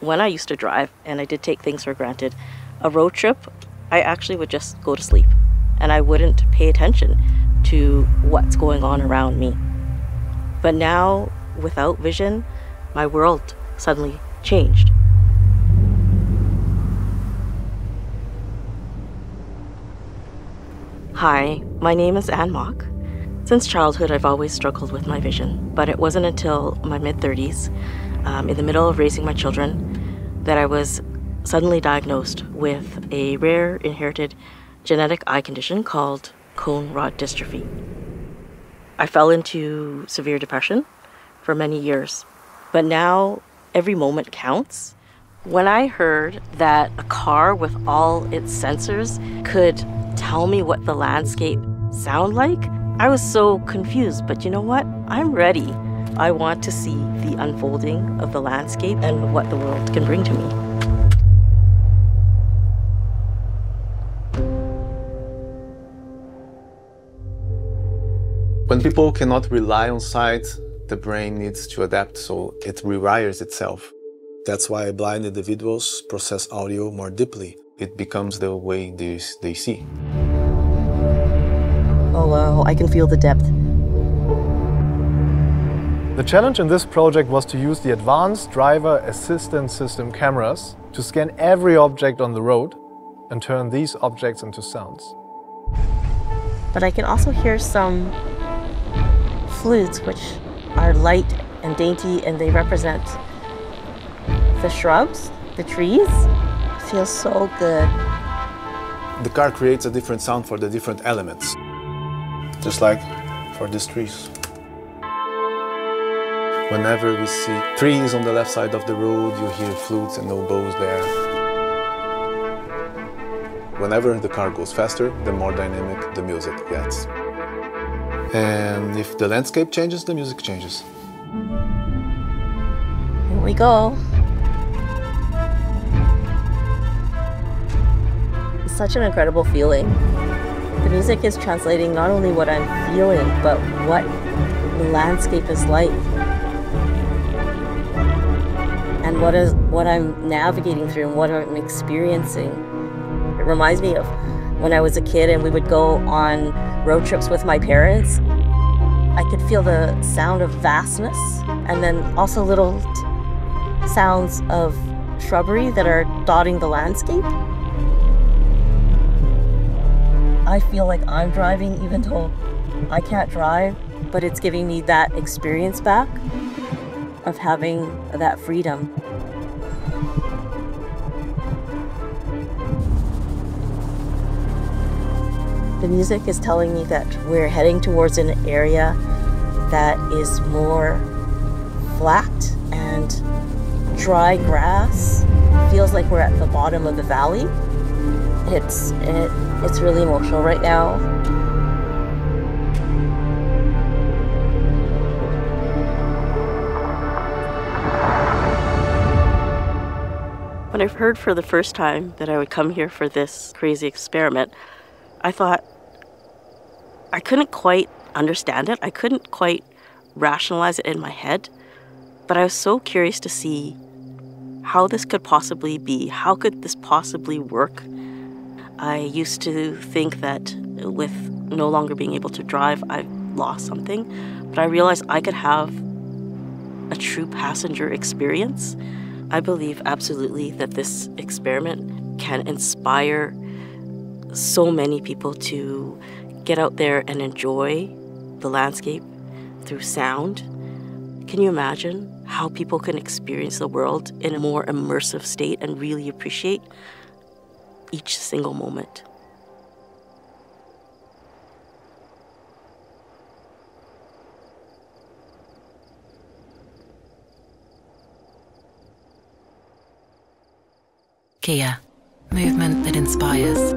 when I used to drive, and I did take things for granted, a road trip, I actually would just go to sleep and I wouldn't pay attention to what's going on around me. But now, without vision, my world suddenly changed. Hi, my name is Anne Mock. Since childhood, I've always struggled with my vision, but it wasn't until my mid-30s, in the middle of raising my children, that I was suddenly diagnosed with a rare inherited genetic eye condition called cone rod dystrophy. I fell into severe depression for many years, but now every moment counts. When I heard that a car with all its sensors could tell me what the landscape sound like, I was so confused, but you know what? I'm ready. I want to see the unfolding of the landscape and what the world can bring to me. When people cannot rely on sight, the brain needs to adapt, so it rewires itself. That's why blind individuals process audio more deeply. It becomes the way they see. Oh wow, I can feel the depth. The challenge in this project was to use the advanced driver assistance system cameras to scan every object on the road and turn these objects into sounds. But I can also hear some flutes, which are light and dainty, and they represent the shrubs, the trees. It feels so good. The car creates a different sound for the different elements, just like for these trees. Whenever we see trees on the left side of the road, you hear flutes and oboes there. Whenever the car goes faster, the more dynamic the music gets. And if the landscape changes, the music changes. Here we go. It's such an incredible feeling. The music is translating not only what I'm feeling, but what the landscape is like. And what I'm navigating through and what I'm experiencing. It reminds me of when I was a kid and we would go on road trips with my parents. I could feel the sound of vastness and then also little sounds of shrubbery that are dotting the landscape. I feel like I'm driving even though I can't drive, but it's giving me that experience back of having that freedom. The music is telling me that we're heading towards an area that is more flat and dry grass. It feels like we're at the bottom of the valley. It's really emotional right now. When I heard for the first time that I would come here for this crazy experiment, I thought I couldn't quite understand it. I couldn't quite rationalize it in my head, but I was so curious to see how this could possibly be. How could this possibly work? I used to think that with no longer being able to drive, I lost something, but I realized I could have a true passenger experience. I believe absolutely that this experiment can inspire so many people to get out there and enjoy the landscape through sound. Can you imagine how people can experience the world in a more immersive state and really appreciate each single moment? Kia, movement that inspires.